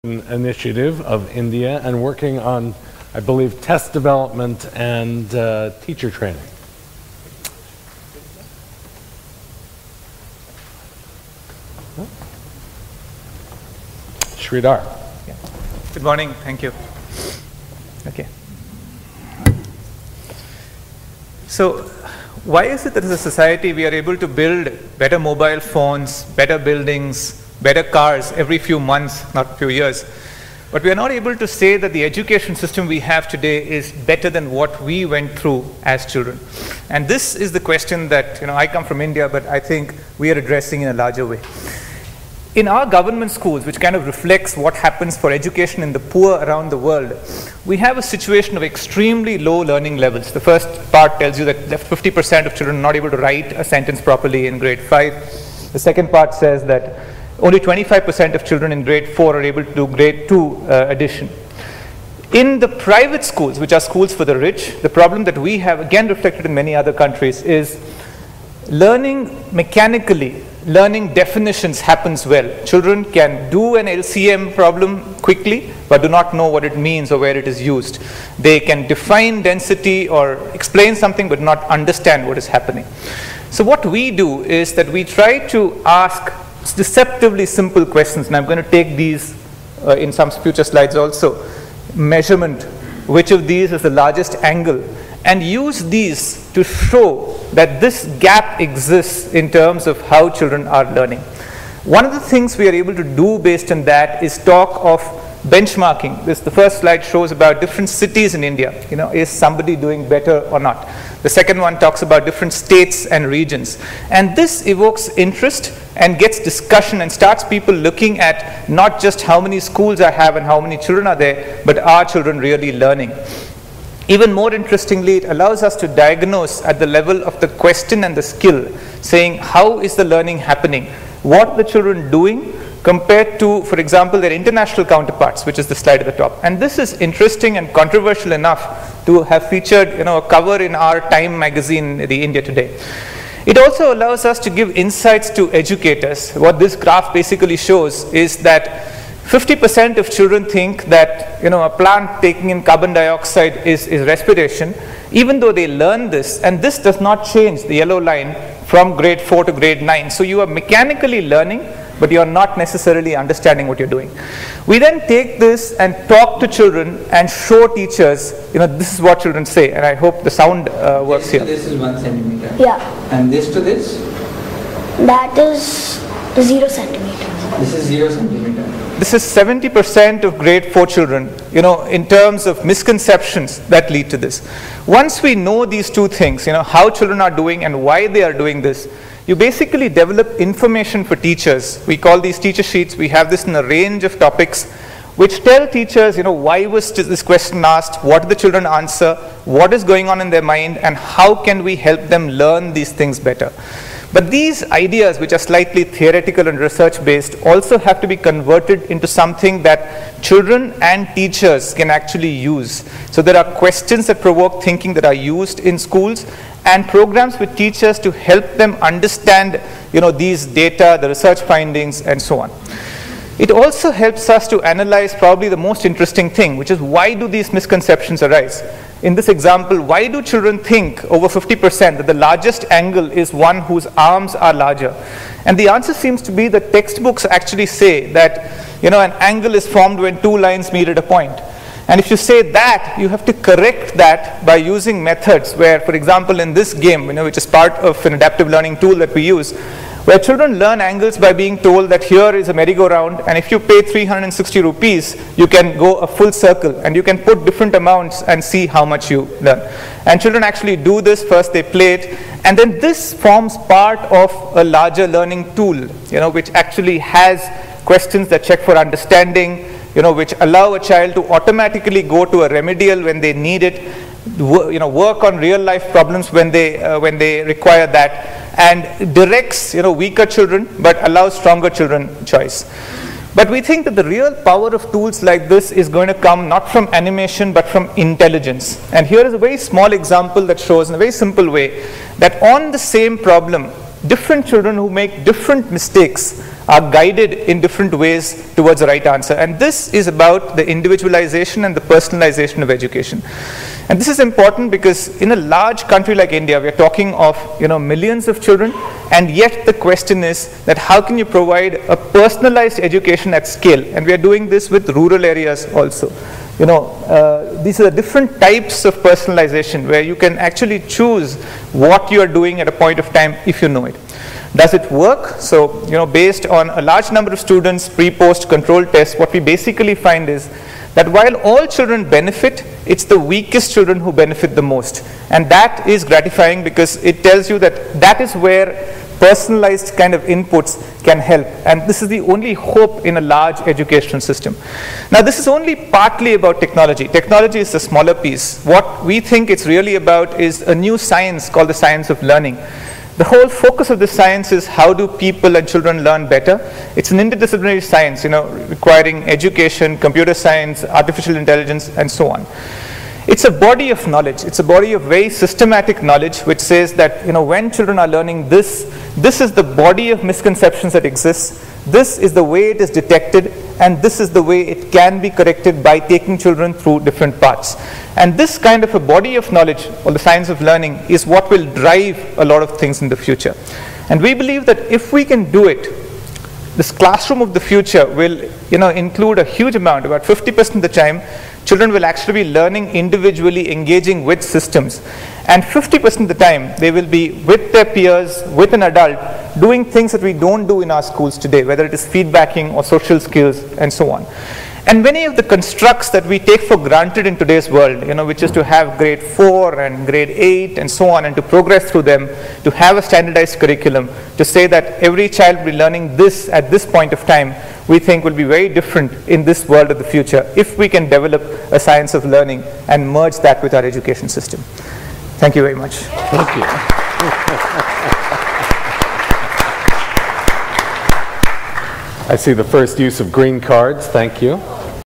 Initiative of India and working on, I believe, test development and teacher training. Sridhar. Yeah. Good morning. Thank you. Okay. So, why is it that as a society we are able to build better mobile phones, better buildings, better cars every few months, not few years, but we are not able to say that the education system we have today is better than what we went through as children? And this is the question that, I come from India, but I think we are addressing in a larger way. In our government schools, which kind of reflects what happens for education in the poor around the world, we have a situation of extremely low learning levels. The first part tells you that 50% of children are not able to write a sentence properly in grade 5. The second part says that only 25% of children in grade 4 are able to do grade 2 addition. In the private schools, which are schools for the rich, the problem that we have, again reflected in many other countries, is learning mechanically. Learning definitions happens well. Children can do an LCM problem quickly, but do not know what it means or where it is used. They can define density or explain something, but not understand what is happening. So what we do is that we try to ask deceptively simple questions, and I'm going to take these in some future slides also. Measurement, which of these is the largest angle, and use these to show that this gap exists in terms of how children are learning. One of the things we are able to do based on that is talk of benchmarking. The first slide shows about different cities in India. Is somebody doing better or not? The second one talks about different states and regions. And this evokes interest and gets discussion and starts people looking at not just how many schools I have and how many children are there, but are children really learning? Even more interestingly, it allows us to diagnose at the level of the question and the skill, saying how is the learning happening? What are the children doing compared to, for example, their international counterparts, which is the slide at the top. And this is interesting and controversial enough to have featured a cover in our Time magazine, the India Today. It also allows us to give insights to educators. What this graph basically shows is that 50% of children think that a plant taking in carbon dioxide is respiration, even though they learn this, and this does not change, the yellow line, from grade 4 to grade 9. So you are mechanically learning, but you are not necessarily understanding what you're doing. We then take this and talk to children and show teachers, this is what children say, and I hope the sound works here. This is 1 centimeter. Yeah. And this to this? That is 0 centimeter. This is 0 centimeter. This is 70% of grade 4 children, in terms of misconceptions that lead to this. Once we know these two things, how children are doing and why they are doing this, you basically develop information for teachers. We call these teacher sheets. We have this in a range of topics which tell teachers, why was this question asked, what did the children answer, what is going on in their mind, and how can we help them learn these things better. But these ideas, which are slightly theoretical and research-based, also have to be converted into something that children and teachers can actually use. So there are questions that provoke thinking that are used in schools, and programs with teachers to help them understand, these data, the research findings, and so on. It also helps us to analyze probably the most interesting thing, which is why do these misconceptions arise? In this example, why do children think, over 50%, that the largest angle is one whose arms are larger? And the answer seems to be that textbooks actually say that, an angle is formed when two lines meet at a point. And if you say that, you have to correct that by using methods where, for example, in this game, which is part of an adaptive learning tool that we use, where children learn angles by being told that here is a merry-go-round, and if you pay 360 rupees, you can go a full circle, and you can put different amounts and see how much you learn. And children actually do this. First they play it, and then this forms part of a larger learning tool, which actually has questions that check for understanding, which allow a child to automatically go to a remedial when they need it, work on real-life problems when they require that, and directs weaker children but allows stronger children choice. But we think that the real power of tools like this is going to come not from animation but from intelligence. And here is a very small example that shows in a very simple way that on the same problem, different children who make different mistakes are guided in different ways towards the right answer. And this is about the individualization and the personalization of education. And this is important because in a large country like India, we are talking of millions of children, and yet the question is that how can you provide a personalized education at scale? And we are doing this with rural areas also. These are the different types of personalization where you can actually choose what you are doing at a point of time if you know it. Does it work? So, based on a large number of students, pre-post controlled tests, what we basically find is that while all children benefit, it's the weakest children who benefit the most. And that is gratifying because it tells you that that is where personalized kind of inputs can help. And this is the only hope in a large educational system. Now, this is only partly about technology. Technology is the smaller piece. What we think it's really about is a new science called the science of learning. The whole focus of this science is how do people and children learn better. It's an interdisciplinary science, requiring education, computer science, artificial intelligence, and so on. It's a body of knowledge. It's a body of very systematic knowledge which says that when children are learning this is the body of misconceptions that exists. This is the way it is detected, and this is the way it can be corrected by taking children through different paths. And this kind of a body of knowledge, or the science of learning, is what will drive a lot of things in the future. And we believe that if we can do it, this classroom of the future will include a huge amount, about 50% of the time, children will actually be learning individually, engaging with systems. And 50% of the time, they will be with their peers, with an adult, doing things that we don't do in our schools today, whether it is feedbacking or social skills and so on. And many of the constructs that we take for granted in today's world, which is to have grade 4 and grade 8 and so on, and to progress through them, to have a standardized curriculum, to say that every child will be learning this at this point of time, we think will be very different in this world of the future if we can develop a science of learning and merge that with our education system. Thank you very much. Thank you. I see the first use of green cards. Thank you.